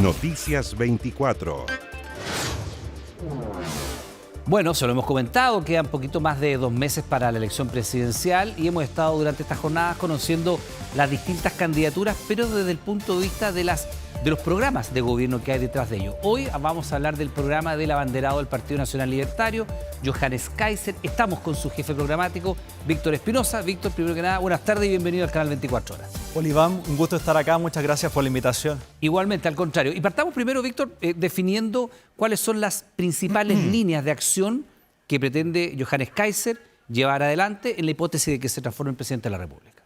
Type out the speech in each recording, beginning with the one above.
Noticias 24. Bueno, se lo hemos comentado, quedan poquito más de 2 meses para la elección presidencial y hemos estado durante estas jornadas conociendo las distintas candidaturas, pero desde el punto de vista de los programas de gobierno que hay detrás de ello. Hoy vamos a hablar del programa del abanderado del Partido Nacional Libertario, Johannes Kaiser. Estamos con su jefe programático, Víctor Espinosa. Víctor, primero que nada, buenas tardes y bienvenido al canal 24 Horas. Hola Iván, un gusto estar acá, muchas gracias por la invitación. Igualmente, al contrario. Y partamos primero, Víctor, definiendo cuáles son las principales líneas de acción que pretende Johannes Kaiser llevar adelante en la hipótesis de que se transforme en presidente de la República.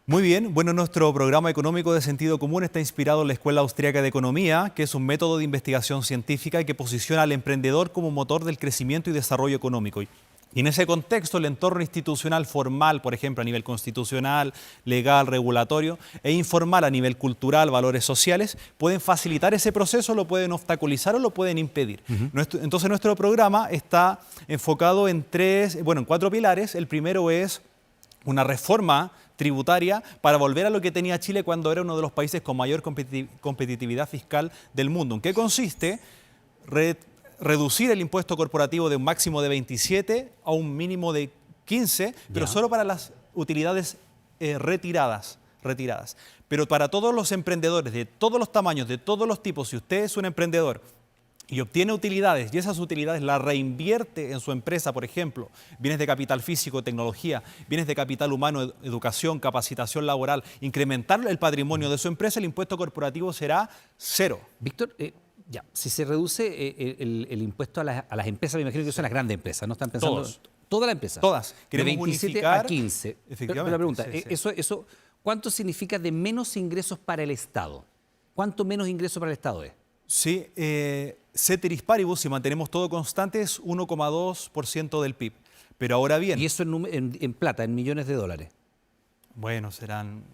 Muy bien, bueno, nuestro programa económico de sentido común está inspirado en la Escuela Austríaca de Economía, que es un método de investigación científica que posiciona al emprendedor como motor del crecimiento y desarrollo económico. Y en ese contexto, el entorno institucional formal, por ejemplo, a nivel constitucional, legal, regulatorio, e informal a nivel cultural, valores sociales, pueden facilitar ese proceso, lo pueden obstaculizar o lo pueden impedir. Entonces, nuestro programa está enfocado en 4 pilares. El primero es una reforma tributaria para volver a lo que tenía Chile cuando era uno de los países con mayor competitividad fiscal del mundo. ¿En qué consiste? Reducir el impuesto corporativo de un máximo de 27 a un mínimo de 15, pero solo para las utilidades retiradas. Pero para todos los emprendedores de todos los tamaños, de todos los tipos, si usted es un emprendedor y obtiene utilidades y esas utilidades las reinvierte en su empresa, por ejemplo, bienes de capital físico, tecnología, bienes de capital humano, educación, capacitación laboral, incrementar el patrimonio de su empresa, el impuesto corporativo será 0. Víctor, si se reduce el impuesto a las empresas, me imagino que son las grandes empresas, ¿no están pensando? Todas las empresas. Todas. De 27 a 15. Efectivamente. Pero la pregunta, sí. Eso, ¿cuánto significa de menos ingresos para el Estado? ¿Cuánto menos ingresos para el Estado es? Sí, ceteris paribus, si mantenemos todo constante, es 1,2% del PIB. Pero ahora bien... ¿Y eso en plata, en millones de dólares? Bueno, serán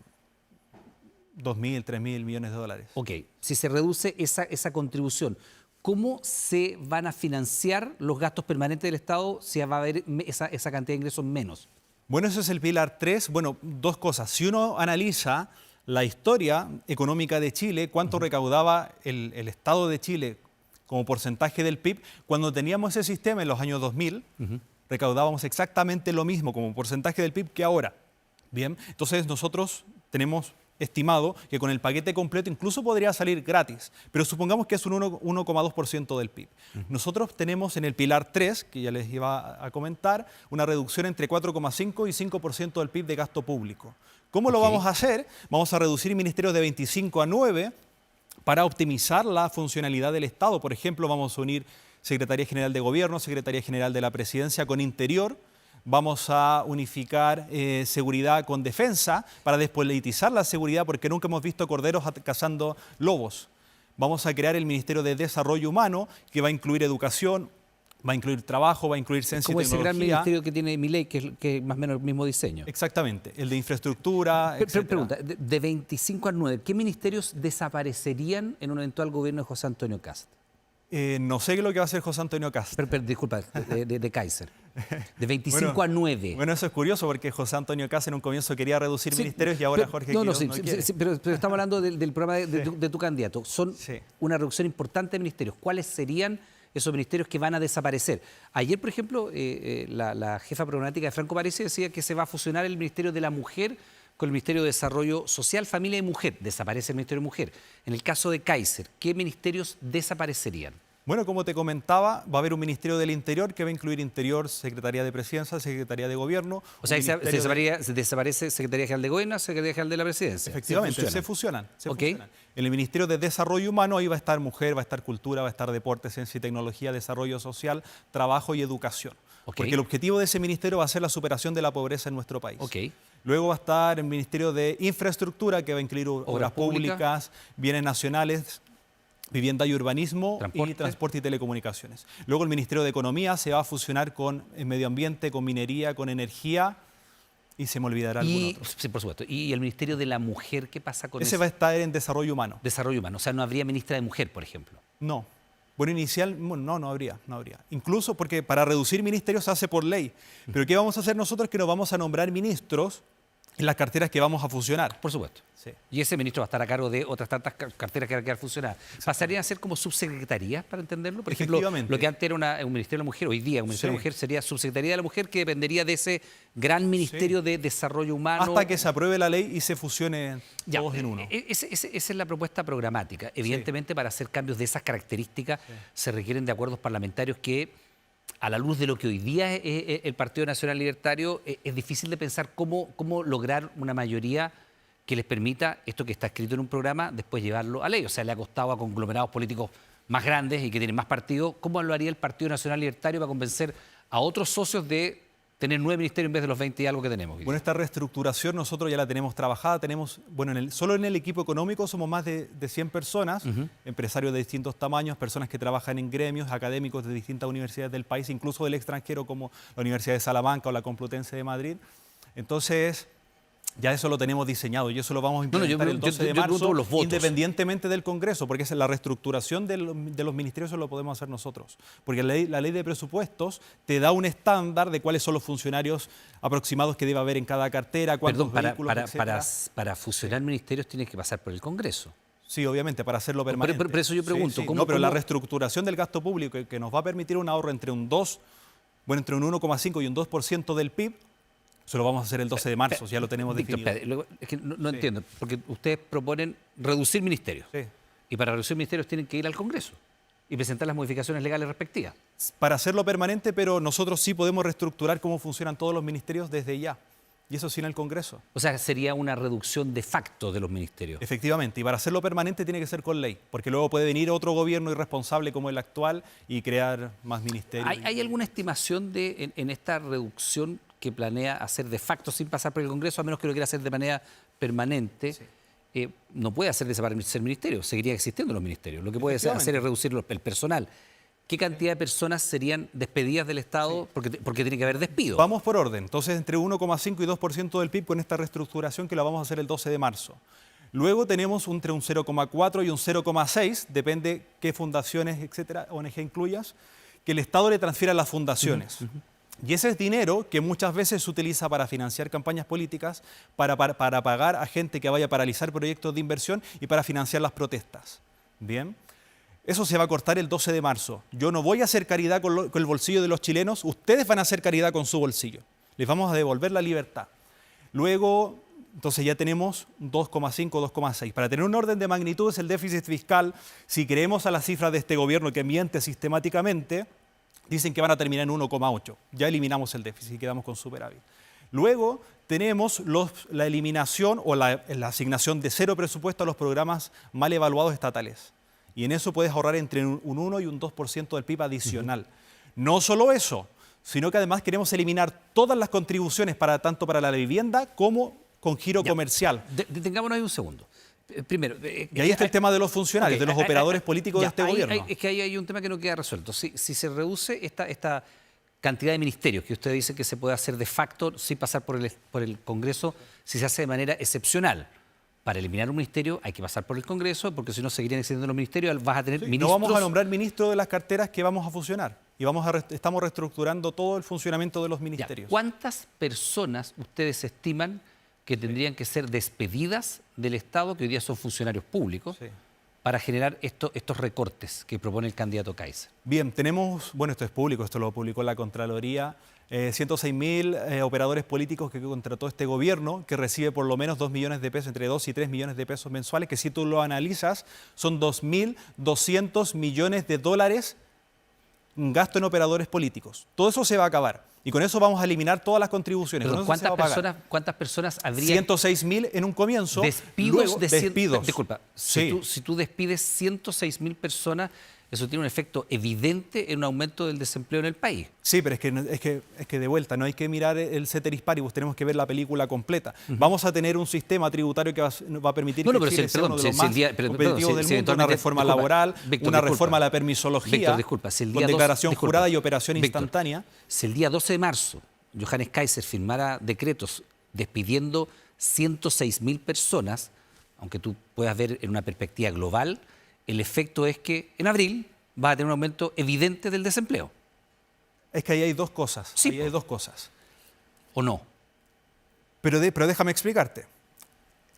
2.000, 3.000 millones de dólares. Ok, si se reduce esa contribución, ¿cómo se van a financiar los gastos permanentes del Estado si va a haber esa cantidad de ingresos menos? Bueno, ese es el pilar 3. Bueno, 2 cosas. Si uno analiza la historia económica de Chile, cuánto recaudaba el Estado de Chile como porcentaje del PIB, cuando teníamos ese sistema en los años 2000, recaudábamos exactamente lo mismo como porcentaje del PIB que ahora. Bien, entonces nosotros tenemos estimado que con el paquete completo incluso podría salir gratis, pero supongamos que es un 1,2% del PIB. Nosotros tenemos en el pilar 3, que ya les iba a comentar, una reducción entre 4,5 y 5% del PIB de gasto público. ¿Cómo lo vamos a hacer? Vamos a reducir ministerios de 25 a 9 para optimizar la funcionalidad del Estado. Por ejemplo, vamos a unir Secretaría General de Gobierno, Secretaría General de la Presidencia con Interior. Vamos a unificar seguridad con defensa para despolitizar la seguridad, porque nunca hemos visto corderos cazando lobos. Vamos a crear el Ministerio de Desarrollo Humano, que va a incluir educación, va a incluir trabajo, va a incluir ciencia y tecnología. Como ese gran ministerio que tiene Milei, que es más o menos el mismo diseño. Exactamente, el de infraestructura, etc. Pregunta, de 25 a 9, ¿qué ministerios desaparecerían en un eventual gobierno de José Antonio Kast? No sé qué es lo que va a hacer José Antonio Kast. Pero disculpa, de Kaiser. De 25 a 9. Bueno, eso es curioso porque José Antonio Kast en un comienzo quería reducir ministerios y ahora Jorge Quiroz no quiere. Pero estamos hablando del programa de tu candidato. Son una reducción importante de ministerios. ¿Cuáles serían esos ministerios que van a desaparecer? Ayer, por ejemplo, la jefa programática de Franco Parisi decía que se va a fusionar el Ministerio de la Mujer con el Ministerio de Desarrollo Social, Familia y Mujer. Desaparece el Ministerio de Mujer. En el caso de Kaiser, ¿qué ministerios desaparecerían? Bueno, como te comentaba, va a haber un Ministerio del Interior que va a incluir Interior, Secretaría de Presidencia, Secretaría de Gobierno. O sea, se desaparece Secretaría General de Gobierno, Secretaría General de la Presidencia. Efectivamente, se fusionan. En el Ministerio de Desarrollo Humano ahí va a estar Mujer, va a estar Cultura, va a estar Deporte, Ciencia y Tecnología, Desarrollo Social, Trabajo y Educación. Porque el objetivo de ese ministerio va a ser la superación de la pobreza en nuestro país. Luego va a estar el Ministerio de Infraestructura, que va a incluir obras públicas, bienes nacionales, vivienda y urbanismo, transporte y telecomunicaciones. Luego el Ministerio de Economía se va a fusionar con Medio Ambiente, con Minería, con Energía y se me olvidará algún otro. Sí, por supuesto. ¿Y el Ministerio de la Mujer qué pasa con eso? Ese va a estar en Desarrollo Humano. Desarrollo Humano. O sea, no habría ministra de Mujer, por ejemplo. No. Bueno, no habría. Incluso porque para reducir ministerios se hace por ley. Pero ¿qué vamos a hacer nosotros? Que nos vamos a nombrar ministros en las carteras que vamos a fusionar. Por supuesto. Sí. Y ese ministro va a estar a cargo de otras tantas carteras que van a quedar fusionadas. ¿Pasarían a ser como subsecretarías, para entenderlo? Por ejemplo, lo que antes era un Ministerio de la Mujer, hoy día un Ministerio de la Mujer sería Subsecretaría de la Mujer, que dependería de ese gran Ministerio de Desarrollo Humano. Hasta que se apruebe la ley y se fusione todos en uno. Esa es la propuesta programática. Evidentemente, para hacer cambios de esas características se requieren de acuerdos parlamentarios que, a la luz de lo que hoy día es el Partido Nacional Libertario, es difícil de pensar cómo lograr una mayoría que les permita esto que está escrito en un programa, después llevarlo a ley. O sea, le ha costado a conglomerados políticos más grandes y que tienen más partidos. ¿Cómo lo haría el Partido Nacional Libertario para convencer a otros socios de tener 9 ministerios en vez de los 20 y algo que tenemos? Bueno, esta reestructuración nosotros ya la tenemos trabajada. Tenemos, bueno, solo en el equipo económico somos más de 100 personas, empresarios de distintos tamaños, personas que trabajan en gremios, académicos de distintas universidades del país, incluso del extranjero como la Universidad de Salamanca o la Complutense de Madrid. Entonces, ya eso lo tenemos diseñado y eso lo vamos a implementar el 12 de marzo, independientemente del Congreso, porque la reestructuración de los ministerios eso lo podemos hacer nosotros. Porque la ley de presupuestos te da un estándar de cuáles son los funcionarios aproximados que debe haber en cada cartera, cuántos vehículos, etcétera. Para fusionar ministerios tienes que pasar por el Congreso. Sí, obviamente, para hacerlo permanente. Por eso yo pregunto, sí. No, pero la reestructuración del gasto público que nos va a permitir un ahorro entre un 1,5 y un 2% del PIB, eso lo vamos a hacer el 12 de marzo, ya lo tenemos definido. Es que no entiendo, porque ustedes proponen reducir ministerios. Sí. Y para reducir ministerios tienen que ir al Congreso y presentar las modificaciones legales respectivas. Para hacerlo permanente, pero nosotros sí podemos reestructurar cómo funcionan todos los ministerios desde ya. Y eso sí en el Congreso. O sea, sería una reducción de facto de los ministerios. Efectivamente, y para hacerlo permanente tiene que ser con ley, porque luego puede venir otro gobierno irresponsable como el actual y crear más ministerios. ¿Hay alguna estimación en esta reducción que planea hacer de facto sin pasar por el Congreso, a menos que lo quiera hacer de manera permanente? Sí. No puede hacer desaparecer ministerios, seguiría existiendo los ministerios. Lo que puede hacer es reducir el personal. ¿Qué cantidad de personas serían despedidas del Estado? Porque tiene que haber despido. Vamos por orden. Entonces, entre 1,5 y 2% del PIB con esta reestructuración que la vamos a hacer el 12 de marzo. Luego tenemos entre un 0,4 y un 0,6, depende qué fundaciones, etcétera, ONG incluyas, que el Estado le transfiera a las fundaciones. Y ese es dinero que muchas veces se utiliza para financiar campañas políticas, para pagar a gente que vaya a paralizar proyectos de inversión y para financiar las protestas. Bien. Eso se va a cortar el 12 de marzo. Yo no voy a hacer caridad con el bolsillo de los chilenos, ustedes van a hacer caridad con su bolsillo. Les vamos a devolver la libertad. Luego, entonces ya tenemos 2,5, 2,6. Para tener un orden de magnitud es el déficit fiscal. Si creemos a las cifras de este gobierno que miente sistemáticamente, dicen que van a terminar en 1,8. Ya eliminamos el déficit y quedamos con superávit. Luego tenemos la eliminación o la asignación de cero presupuesto a los programas mal evaluados estatales. Y en eso puedes ahorrar entre un 1 y un 2% del PIB adicional. No solo eso, sino que además queremos eliminar todas las contribuciones tanto para la vivienda como con giro comercial. Detengámonos ahí un segundo. Primero, y ahí está el tema de los funcionarios, de los operadores políticos de este gobierno. Es que ahí hay un tema que no queda resuelto. Si se reduce esta cantidad de ministerios que usted dice que se puede hacer de facto sin pasar por el Congreso, si se hace de manera excepcional. Para eliminar un ministerio hay que pasar por el Congreso, porque si no seguirían existiendo los ministerios, vas a tener ministros... No vamos a nombrar ministro de las carteras que vamos a fusionar. Y estamos reestructurando todo el funcionamiento de los ministerios. ¿Cuántas personas ustedes estiman que tendrían que ser despedidas del Estado, que hoy día son funcionarios públicos, para generar estos recortes que propone el candidato Kaiser? Bien, tenemos, bueno, esto es público, esto lo publicó la Contraloría, 106.000 operadores políticos que contrató este gobierno, que recibe por lo menos 2 millones de pesos, entre 2 y 3 millones de pesos mensuales, que si tú lo analizas, son 2.200 millones de dólares en gasto en operadores políticos. Todo eso se va a acabar. Y con eso vamos a eliminar todas las contribuciones. Perdón, ¿cuántas personas habría? 106.000 en un comienzo. Despidos. Despidos. Disculpa, si tú despides 106.000 personas, eso tiene un efecto evidente en un aumento del desempleo en el país. Sí, pero es que de vuelta, no hay que mirar el ceteris paribus, tenemos que ver la película completa. Vamos a tener un sistema tributario que va a permitir que Chile sea uno de los más competitivos del mundo, una reforma laboral, una reforma a la permisología, con declaración jurada y operación instantánea. Si el día 12 de marzo Johannes Kaiser firmara decretos despidiendo 106.000 personas, aunque tú puedas ver en una perspectiva global, el efecto es que en abril va a tener un aumento evidente del desempleo. Es que ahí hay dos cosas. Sí, ahí hay dos cosas. ¿O no? Pero déjame explicarte.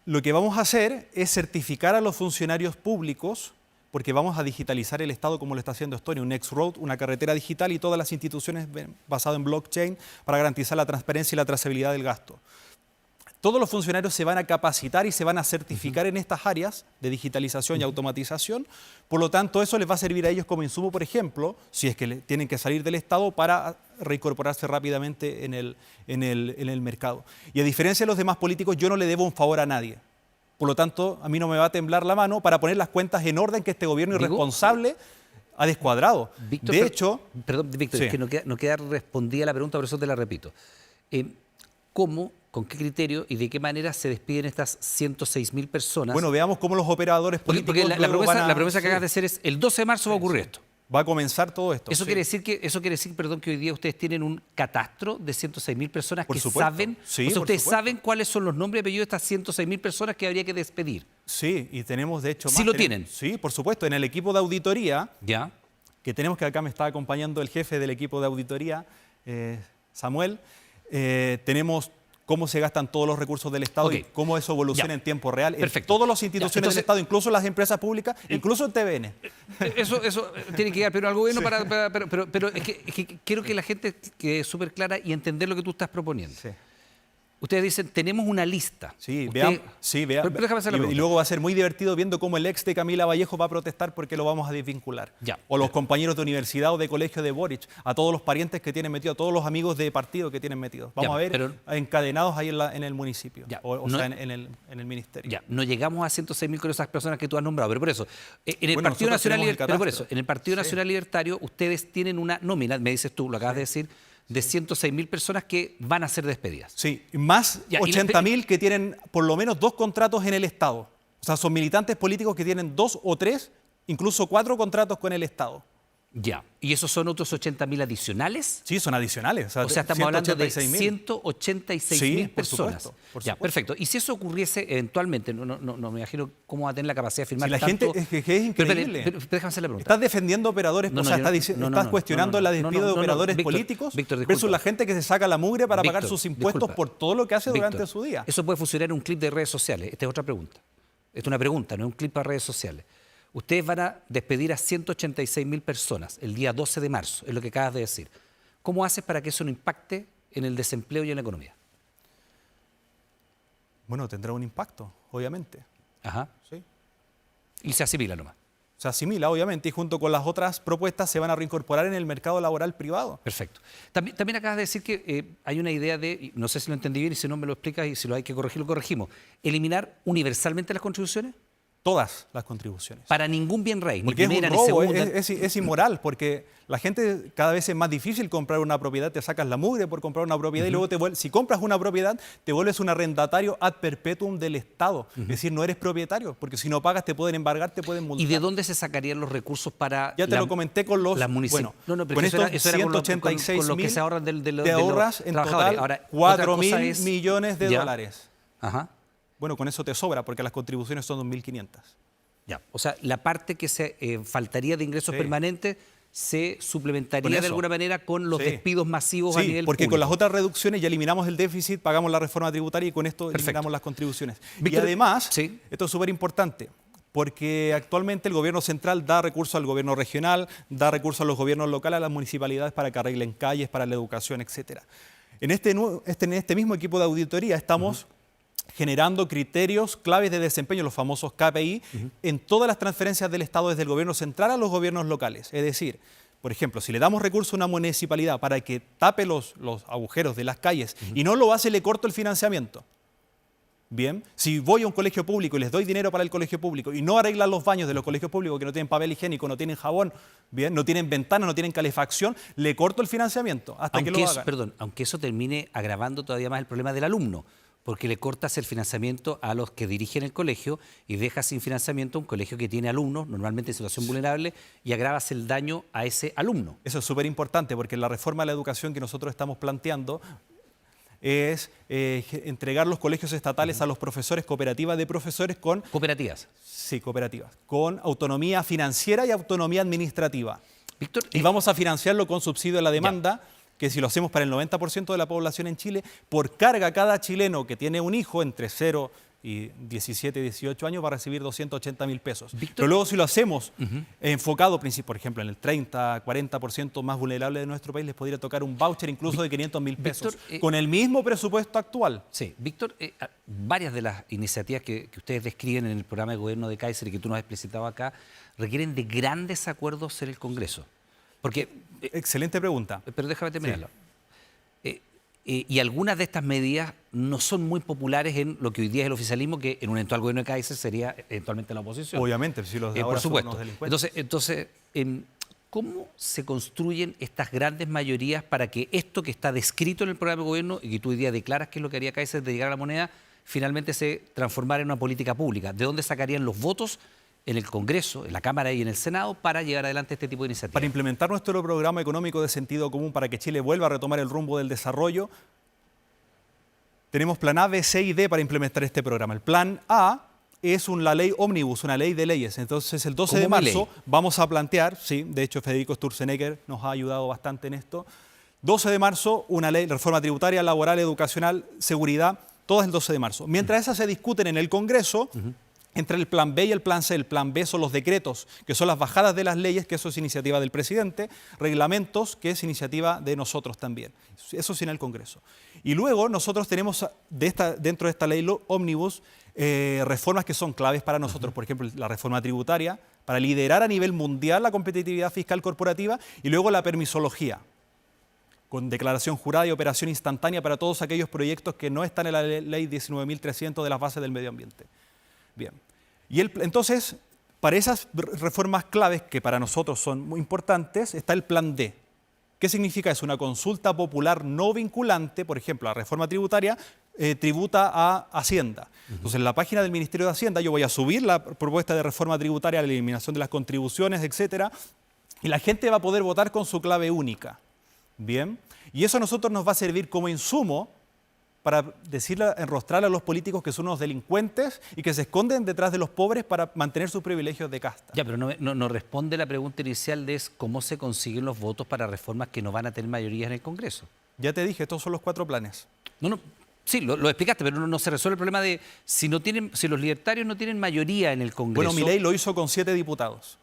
Lo que vamos a hacer es certificar a los funcionarios públicos, porque vamos a digitalizar el Estado como lo está haciendo Estonia, un X-Road, una carretera digital y todas las instituciones basadas en blockchain para garantizar la transparencia y la trazabilidad del gasto. Todos los funcionarios se van a capacitar y se van a certificar en estas áreas de digitalización y automatización. Por lo tanto, eso les va a servir a ellos como insumo, por ejemplo, si es que tienen que salir del Estado para reincorporarse rápidamente en el mercado. Y a diferencia de los demás políticos, yo no le debo un favor a nadie. Por lo tanto, a mí no me va a temblar la mano para poner las cuentas en orden que este gobierno irresponsable ha descuadrado. Víctor, de hecho... Perdón, Víctor, sí. es que no queda respondida la pregunta, por eso te la repito. ¿Cómo, con qué criterio y de qué manera se despiden estas 106.000 personas? Bueno, veamos cómo los operadores políticos... Porque la promesa que acabas de hacer es el 12 de marzo va a ocurrir esto. Va a comenzar todo esto. Eso quiere decir perdón, que hoy día ustedes tienen un catastro de 106.000 personas Por que supuesto. saben, Sí, o sea, por ustedes supuesto. saben cuáles son los nombres y apellidos de estas 106.000 personas que habría que despedir. Sí, y tenemos de hecho... ¿Sí lo tienen? Sí, por supuesto. En el equipo de auditoría, ¿Ya? que tenemos, que acá me está acompañando el jefe del equipo de auditoría, Samuel, tenemos cómo se gastan todos los recursos del Estado y cómo eso evoluciona en tiempo real. Perfecto. En todas las instituciones del Estado, incluso las empresas públicas, incluso en TVN. Eso tiene que llegar primero al gobierno, pero es que quiero que la gente quede súper clara y entender lo que tú estás proponiendo. Sí. Ustedes dicen, tenemos una lista. Sí, Ustedes- vean. Pero déjame hacer la Y pregunta. luego va a ser muy divertido viendo cómo el ex de Camila Vallejo va a protestar porque lo vamos a desvincular. Ya. O los compañeros de universidad o de colegio de Boric, a todos los parientes que tienen metidos, a todos los amigos de partido que tienen metidos. Vamos Ya, a ver pero- encadenados ahí en el municipio, Ya, o no- sea, en el ministerio. Ya, no llegamos a 106.000 con esas personas que tú has nombrado, pero por eso, en el Bueno, Partido nosotros Nacional tenemos el Libertario, pero por catastro. eso, en el Partido Sí. Nacional Libertario, ustedes tienen una nómina, me dices tú, lo acabas de decir, de 106.000 personas que van a ser despedidas. Sí, más Ya, y 80.000 que tienen por lo menos 2 contratos en el Estado. O sea, son militantes políticos que tienen 2 o 3, incluso 4 contratos con el Estado. Ya. ¿Y esos son otros 80.000 adicionales? Sí, son adicionales. O sea, estamos hablando de 186.000. 186.000 Sí, por personas. supuesto, por Ya, supuesto. perfecto. Y si eso ocurriese eventualmente, no me imagino cómo va a tener la capacidad de firmar Si la tanto... gente es que es increíble. Pero déjame hacer la pregunta. Estás defendiendo operadores, No, o no, sea, yo estás cuestionando la despido de operadores Víctor, políticos Víctor, versus disculpa. la gente que se saca la mugre para pagar Víctor, sus impuestos disculpa. por todo lo que hace Víctor, durante su día. Eso puede funcionar en un clip de redes sociales. Esta es otra pregunta. Esta es una pregunta, no es un clip para redes sociales. Ustedes van a despedir a 186.000 personas el día 12 de marzo, es lo que acabas de decir. ¿Cómo haces para que eso no impacte en el desempleo y en la economía? Bueno, tendrá un impacto, obviamente. Ajá. ¿Sí? Y se asimila nomás. Se asimila, obviamente, y junto con las otras propuestas se van a reincorporar en el mercado laboral privado. Perfecto. También acabas de decir que hay una idea de, y no sé si lo entendí bien y si no me lo explicas y si lo hay que corregir, lo corregimos. ¿Eliminar universalmente las contribuciones? Todas las contribuciones. Para ningún bien raíz, ni Porque es un primera, ni robo, segunda. es inmoral, porque la gente cada vez es más difícil comprar una propiedad, te sacas la mugre por comprar una propiedad y luego si compras una propiedad, te vuelves un arrendatario ad perpetuum del Estado. Es decir, no eres propietario, porque si no pagas te pueden embargar, te pueden multar. ¿Y de dónde se sacarían los recursos para Ya te lo comenté con los... las municipales? Bueno, pero con eso estos era con lo que 186.000 se ahorran de los te ahorras en trabajadores. total Ahora, otra cosa 4.000 es- millones de Ya. dólares. Ajá. Bueno, con eso te sobra, porque las contribuciones son 2.500. Ya. O sea, la parte que se faltaría de ingresos Sí. permanentes se suplementaría Con de eso. alguna manera con los Sí. despidos masivos a Sí, nivel porque con público. las otras reducciones ya eliminamos el déficit, pagamos la reforma tributaria y con esto Perfecto. eliminamos las contribuciones. Víctor, y además, sí. esto es súper importante, porque actualmente el gobierno central da recursos al gobierno regional, da recursos a los gobiernos locales, a las municipalidades para que arreglen calles, para la educación, etc. En este mismo equipo de auditoría estamos generando criterios claves de desempeño, los famosos KPI, en todas las transferencias del Estado desde el gobierno central a los gobiernos locales. Es decir, por ejemplo, si le damos recursos a una municipalidad para que tape los agujeros de las calles y no lo hace, le corto el financiamiento. Bien, si voy a un colegio público y les doy dinero para el colegio público y no arreglan los baños de los colegios públicos que no tienen papel higiénico, no tienen jabón, bien, no tienen ventanas, no tienen calefacción, le corto el financiamiento hasta que lo hagan. Perdón, aunque eso termine agravando todavía más el problema del alumno, porque le cortas el financiamiento a los que dirigen el colegio y dejas sin financiamiento un colegio que tiene alumnos, normalmente en situación vulnerable, y agravas el daño a ese alumno. Eso es súper importante porque la reforma de la educación que nosotros estamos planteando es entregar los colegios estatales a los profesores, cooperativas de profesores con... Cooperativas. Sí, cooperativas, con autonomía financiera y autonomía administrativa. Víctor, Y vamos a financiarlo con subsidio a la demanda que si lo hacemos para el 90% de la población en Chile, por carga cada chileno que tiene un hijo entre 0 y 17, 18 años va a recibir 280.000 pesos. Víctor. Pero luego si lo hacemos enfocado, por ejemplo, en el 30, 40% más vulnerable de nuestro país, les podría tocar un voucher incluso de 500.000 pesos, Víctor, con el mismo presupuesto actual. Sí, Víctor, varias de las iniciativas que ustedes describen en el programa de gobierno de Kaiser y que tú nos has explicitado acá, requieren de grandes acuerdos en el Congreso. Porque, Excelente pregunta. pero déjame terminarlo. Y algunas de estas medidas no son muy populares en lo que hoy día es el oficialismo, que en un eventual gobierno de Kaiser sería eventualmente la oposición. Obviamente, si los de ahora por son supuesto. unos delincuentes. Entonces, ¿cómo se construyen estas grandes mayorías para que esto que está descrito en el programa de gobierno y que tú hoy día declaras que es lo que haría Kaiser de llegar a la moneda, finalmente se transformara en una política pública? ¿De dónde sacarían los votos en el Congreso, en la Cámara y en el Senado para llevar adelante este tipo de iniciativas? Para implementar nuestro programa económico de sentido común para que Chile vuelva a retomar el rumbo del desarrollo, tenemos plan A, B, C y D para implementar este programa. El plan A es la ley ómnibus, una ley de leyes. Entonces, el 12 de marzo vamos a plantear, sí, de hecho Federico Sturzenegger nos ha ayudado bastante en esto, 12 de marzo, una ley, reforma tributaria, laboral, educacional, seguridad, todas el 12 de marzo. Mientras esas se discuten en el Congreso, entre el plan B y el plan C, el plan B son los decretos, que son las bajadas de las leyes, que eso es iniciativa del presidente, reglamentos, que es iniciativa de nosotros también. Eso sí en el Congreso. Y luego nosotros tenemos dentro de esta ley ómnibus reformas que son claves para nosotros. Por ejemplo, la reforma tributaria, para liderar a nivel mundial la competitividad fiscal corporativa, y luego la permisología, con declaración jurada y operación instantánea para todos aquellos proyectos que no están en la ley 19.300 de las bases del medio ambiente. Bien. Y entonces, para esas reformas claves que para nosotros son muy importantes, está el plan D. ¿Qué significa? Es una consulta popular no vinculante. Por ejemplo, la reforma tributaria tributa a Hacienda. Entonces, en la página del Ministerio de Hacienda yo voy a subir la propuesta de reforma tributaria, la eliminación de las contribuciones, etcétera, y la gente va a poder votar con su clave única. Bien. Y eso a nosotros nos va a servir como insumo para enrostrarle a los políticos que son unos delincuentes y que se esconden detrás de los pobres para mantener sus privilegios de casta. Ya, pero no responde la pregunta inicial de cómo se consiguen los votos para reformas que no van a tener mayoría en el Congreso. Ya te dije, estos son los 4 planes. Sí, lo explicaste, pero no se resuelve el problema de si los libertarios no tienen mayoría en el Congreso. Bueno, Milei lo hizo con 7 diputados.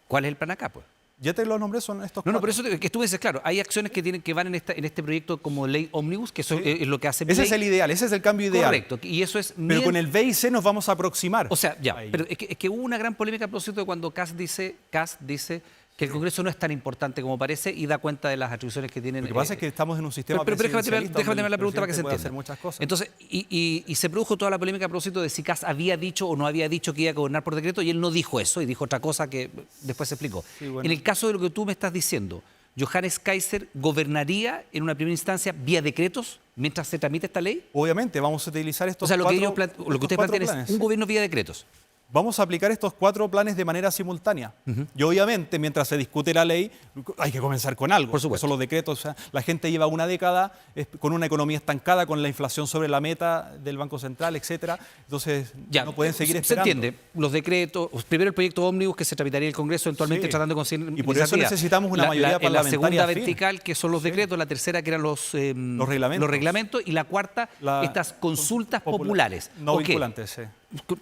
¿Cuál es el plan acá, pues? Ya te los nombré, son estos 4. Por eso que tú dices, claro, hay acciones que van en este proyecto como ley ómnibus, que eso es lo que hace Milei. Ese es el ideal, ese es el cambio ideal. Correcto, y eso es... Pero con el B y C nos vamos a aproximar. O sea, ya, pero es que hubo una gran polémica a propósito de cuando Kast dice que el Congreso no es tan importante como parece y da cuenta de las atribuciones que tienen. Lo que pasa es que estamos en un sistema presidencialista déjame terminar la pregunta para que se entienda. Hacer muchas cosas. Entonces, y se produjo toda la polémica a propósito de si Kast había dicho o no había dicho que iba a gobernar por decreto, y él no dijo eso, y dijo otra cosa que después se explicó. Sí, bueno. En el caso de lo que tú me estás diciendo, ¿Johannes Kaiser gobernaría en una primera instancia vía decretos mientras se tramite esta ley? Obviamente, vamos a utilizar estos O sea, lo que ustedes 4 plantean planes. es un gobierno vía decretos. Vamos a aplicar estos 4 planes de manera simultánea. Y obviamente, mientras se discute la ley, hay que comenzar con algo. Por supuesto. Son los decretos. O sea, la gente lleva una década con una economía estancada, con la inflación sobre la meta del Banco Central, etcétera. Entonces, Ya, no pueden seguir esperando. Se entiende. Los decretos, primero el proyecto ómnivus que se tramitaría en el Congreso, eventualmente Sí. tratando de conseguir Y por eso iniciativa. necesitamos una mayoría En la parlamentaria segunda firme. vertical, que son los decretos, la tercera, que eran los reglamentos, y la cuarta, estas consultas populares. No ¿O qué? vinculantes, sí.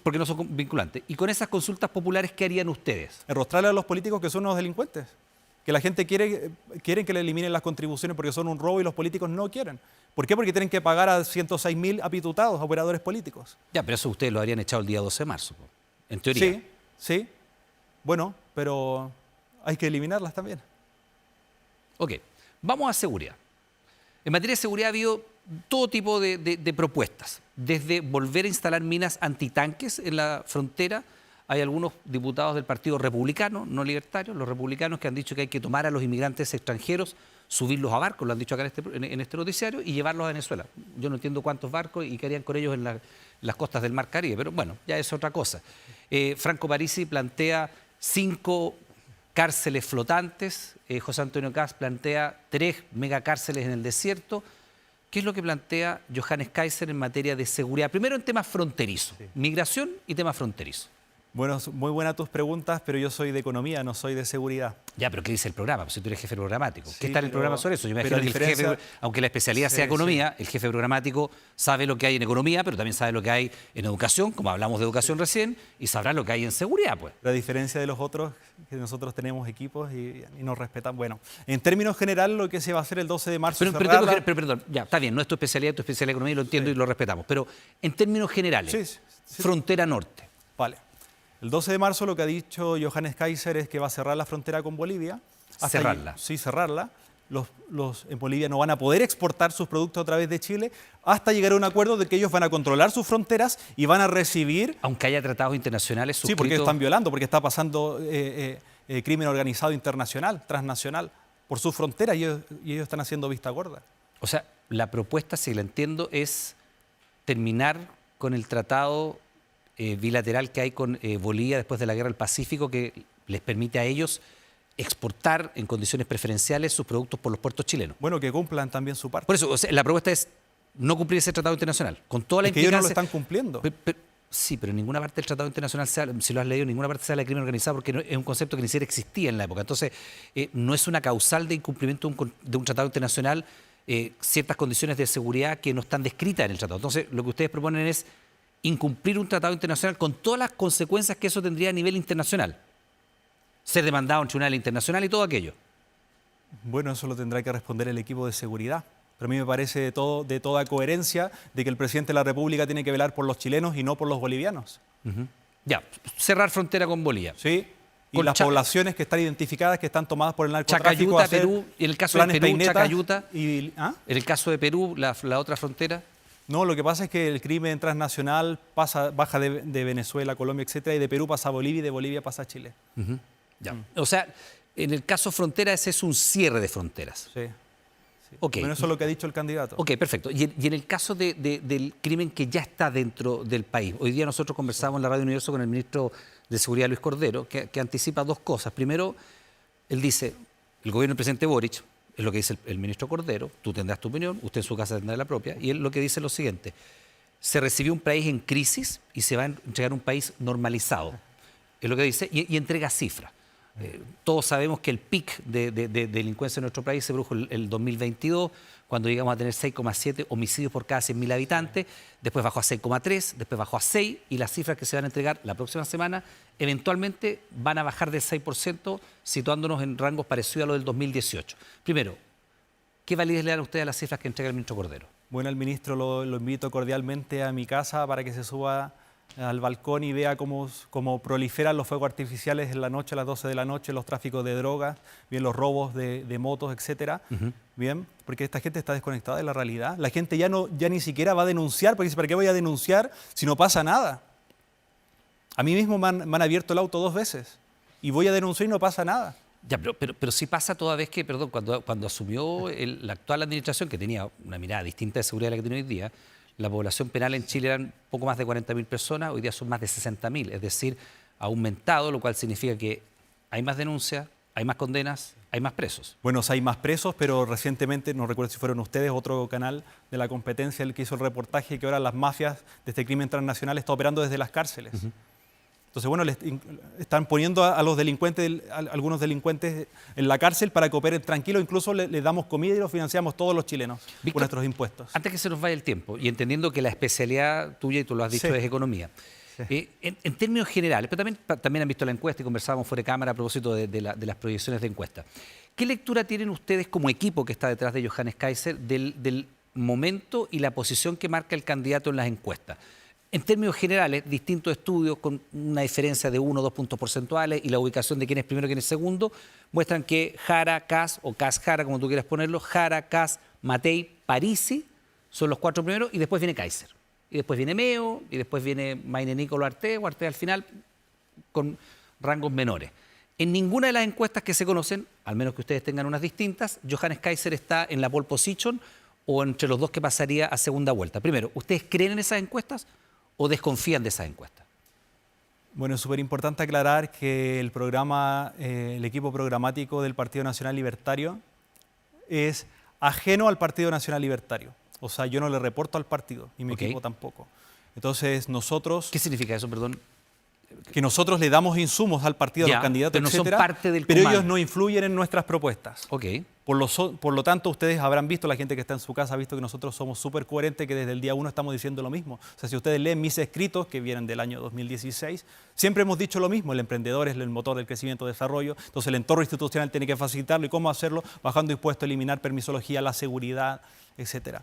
Porque no son vinculantes. Y con esas consultas populares, ¿qué harían ustedes? Enrostrarle a los políticos que son unos delincuentes. Que la gente quieren que le eliminen las contribuciones porque son un robo y los políticos no quieren. ¿Por qué? Porque tienen que pagar a 106.000 apitutados, a operadores políticos. Ya, pero eso ustedes lo habrían echado el día 12 de marzo, en teoría. Sí, sí. Bueno, pero hay que eliminarlas también. Ok, vamos a seguridad. En materia de seguridad ha habido todo tipo de propuestas, desde volver a instalar minas antitanques en la frontera. Hay algunos diputados del Partido Republicano, no libertarios, los republicanos, que han dicho que hay que tomar a los inmigrantes extranjeros, subirlos a barcos, lo han dicho acá en este noticiario, y llevarlos a Venezuela. Yo no entiendo cuántos barcos y qué harían con ellos en las costas del Mar Caribe, pero bueno, ya es otra cosa. Franco Parisi plantea 5 cárceles flotantes, José Antonio Kast plantea 3 megacárceles en el desierto. ¿Qué es lo que plantea Johannes Kaiser en materia de seguridad? Primero en temas fronterizos, migración y temas fronterizos. Bueno, muy buenas tus preguntas, pero yo soy de economía, no soy de seguridad. Ya, pero ¿qué dice el programa? Pues si tú eres jefe programático. Sí, ¿Qué está en el pero- programa sobre eso? Yo me pero imagino que el jefe, aunque la especialidad Sí, sea economía, sí. el jefe programático sabe lo que hay en economía, pero también sabe lo que hay en educación, como hablamos de educación recién, y sabrá lo que hay en seguridad, pues. La diferencia de los otros, que nosotros tenemos equipos y nos respetan. Bueno, en términos general, lo que se va a hacer el 12 de marzo Pero, es pero cerrar tengo la- que- pero, perdón, ya, está bien, no es tu especialidad de economía, y lo entiendo y lo respetamos, pero en términos generales, Sí, sí. frontera norte. Vale. El 12 de marzo lo que ha dicho Johannes Kaiser es que va a cerrar la frontera con Bolivia. Cerrarla. Sí, cerrarla. Los en Bolivia no van a poder exportar sus productos a través de Chile hasta llegar a un acuerdo de que ellos van a controlar sus fronteras y van a recibir... Aunque haya tratados internacionales Sí, suscritos. porque están violando, porque está pasando crimen organizado internacional, transnacional, por sus fronteras y ellos están haciendo vista gorda. O sea, la propuesta, si la entiendo, es terminar con el tratado bilateral que hay con Bolivia después de la Guerra del Pacífico, que les permite a ellos exportar en condiciones preferenciales sus productos por los puertos chilenos. Bueno, que cumplan también su parte. Por eso, o sea, la propuesta es no cumplir ese tratado internacional, con toda la Es que ellos no lo implicancia. están cumpliendo. Sí, pero en ninguna parte del tratado internacional, si lo has leído, en ninguna parte se habla de crimen organizado porque es un concepto que ni siquiera existía en la época. Entonces, no es una causal de incumplimiento de un tratado internacional ciertas condiciones de seguridad que no están descritas en el tratado. Entonces, lo que ustedes proponen es incumplir un tratado internacional con todas las consecuencias que eso tendría a nivel internacional. Ser demandado en tribunal internacional y todo aquello. Bueno, eso lo tendrá que responder el equipo de seguridad. Pero a mí me parece de toda coherencia de que el presidente de la República tiene que velar por los chilenos y no por los bolivianos. Ya, cerrar frontera con Bolivia. ¿Sí? Y Con las poblaciones que están identificadas, que están tomadas por el narcotráfico. Chacayuta, hacer Perú, y en el caso de planes Perú, peinetas Chacayuta. ¿Ah? En el caso de Perú, la otra frontera. No, lo que pasa es que el crimen transnacional baja de Venezuela, Colombia, etcétera, y de Perú pasa a Bolivia y de Bolivia pasa a Chile. Ya. O sea, en el caso frontera ese es un cierre de fronteras. Sí. Ok. Bueno, eso es lo que ha dicho el candidato. Ok, perfecto. Y en el caso del crimen que ya está dentro del país, hoy día nosotros conversamos en la Radio Universo con el ministro de Seguridad, Luis Cordero, que anticipa dos cosas. Primero, él dice, el gobierno del presidente Boric, es lo que dice el ministro Cordero, tú tendrás tu opinión, usted en su casa tendrá la propia, y él lo que dice es lo siguiente, se recibió un país en crisis y se va a entregar un país normalizado, es lo que dice, y entrega cifras. Todos sabemos que el pic de delincuencia en nuestro país se produjo el 2022, cuando llegamos a tener 6,7 homicidios por cada 100.000 habitantes, después bajó a 6,3, después bajó a 6, y las cifras que se van a entregar la próxima semana eventualmente van a bajar del 6%, situándonos en rangos parecidos a los del 2018. Primero, ¿qué validez le dan a ustedes a las cifras que entrega el ministro Cordero? Bueno, al ministro lo invito cordialmente a mi casa para que se suba al balcón y vea cómo proliferan los fuegos artificiales en la noche, a las 12 de la noche, los tráficos de drogas, bien los robos de motos, etcétera. Bien, porque esta gente está desconectada de la realidad. La gente ya ni siquiera va a denunciar, porque dice, ¿para qué voy a denunciar si no pasa nada? A mí mismo me han abierto el auto 2 veces y voy a denunciar y no pasa nada. Ya, pero sí pasa toda vez que, perdón, cuando asumió la actual administración, que tenía una mirada distinta de seguridad a la que tiene hoy día, la población penal en Chile eran poco más de 40.000 personas, hoy día son más de 60.000, es decir, ha aumentado, lo cual significa que hay más denuncias, hay más condenas, hay más presos. Bueno, hay más presos, pero recientemente, no recuerdo si fueron ustedes, otro canal de la competencia, el que hizo el reportaje, que ahora las mafias de este crimen transnacional están operando desde las cárceles. Entonces, bueno, están poniendo a los delincuentes, algunos delincuentes en la cárcel para que operen tranquilos, incluso les damos comida y los financiamos todos los chilenos Víctor, con nuestros impuestos. Antes que se nos vaya el tiempo, y entendiendo que la especialidad tuya, y tú lo has dicho, Sí. es economía, en términos generales, pero también han visto la encuesta y conversábamos fuera de cámara a propósito de las proyecciones de encuesta. ¿Qué lectura tienen ustedes como equipo que está detrás de Johannes Kaiser del momento y la posición que marca el candidato en las encuestas? En términos generales, distintos estudios con una diferencia de 1 o 2 puntos porcentuales y la ubicación de quién es primero y quién es segundo, muestran que Jara, Kass o Kass-Jara, como tú quieras ponerlo, Jara, Kass, Matei, Parisi son los 4 primeros y después viene Kaiser. Y después viene Meo y después viene Maine Nicolo Arte o Arte al final con rangos menores. En ninguna de las encuestas que se conocen, al menos que ustedes tengan unas distintas, Johannes Kaiser está en la pole position o entre los dos que pasaría a segunda vuelta. Primero, ¿ustedes creen en esas encuestas o desconfían de esas encuestas? Bueno, es súper importante aclarar que el equipo programático del Partido Nacional Libertario es ajeno al Partido Nacional Libertario. O sea, yo no le reporto al partido, y mi equipo tampoco. Entonces, nosotros... ¿Qué significa eso, perdón? que nosotros le damos insumos al partido, a Ya, los candidatos, pero no son etcétera, parte del pero comando. ellos no influyen en nuestras propuestas. Ok. Por lo tanto, ustedes habrán visto, la gente que está en su casa ha visto que nosotros somos súper coherentes, que desde el día 1 estamos diciendo lo mismo. O sea, si ustedes leen mis escritos, que vienen del año 2016, siempre hemos dicho lo mismo: el emprendedor es el motor del crecimiento y desarrollo, entonces el entorno institucional tiene que facilitarlo. ¿Y cómo hacerlo? Bajando impuestos, eliminar permisología, la seguridad, etcétera.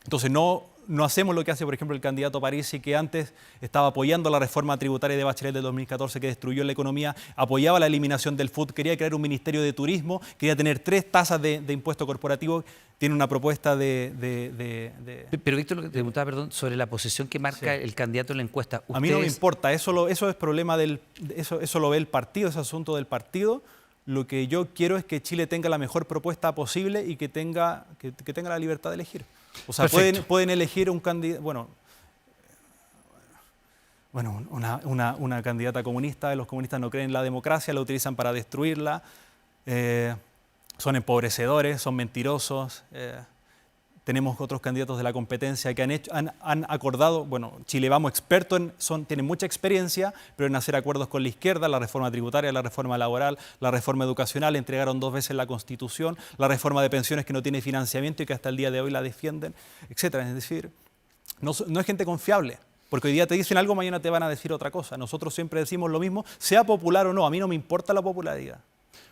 Entonces no hacemos lo que hace, por ejemplo, el candidato Parisi, que antes estaba apoyando la reforma tributaria de Bachelet de 2014, que destruyó la economía, apoyaba la eliminación del FUT, quería crear un ministerio de turismo, quería tener 3 tasas de impuesto corporativo, tiene una propuesta Pero Víctor, lo que te preguntaba, perdón, sobre la posición que marca el candidato en la encuesta. A mí no me importa, eso es problema eso lo ve el partido, es asunto del partido. Lo que yo quiero es que Chile tenga la mejor propuesta posible y que tenga la libertad de elegir. O sea, pueden elegir un candidato, una candidata comunista. Los comunistas no creen en la democracia, la utilizan para destruirla, son empobrecedores, son mentirosos. Tenemos otros candidatos de la competencia que han acordado, Chile Vamos, expertos tienen mucha experiencia, pero en hacer acuerdos con la izquierda: la reforma tributaria, la reforma laboral, la reforma educacional, entregaron 2 veces la Constitución, la reforma de pensiones que no tiene financiamiento y que hasta el día de hoy la defienden, etcétera. Es decir, no es gente confiable, porque hoy día te dicen algo, mañana te van a decir otra cosa. Nosotros siempre decimos lo mismo, sea popular o no, a mí no me importa la popularidad.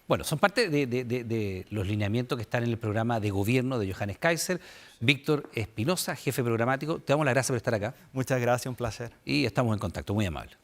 Bueno, son parte de los lineamientos que están en el programa de gobierno de Johannes Kaiser. Víctor Espinosa, jefe programático, te damos las gracias por estar acá. Muchas gracias, un placer. Y estamos en contacto, muy amable.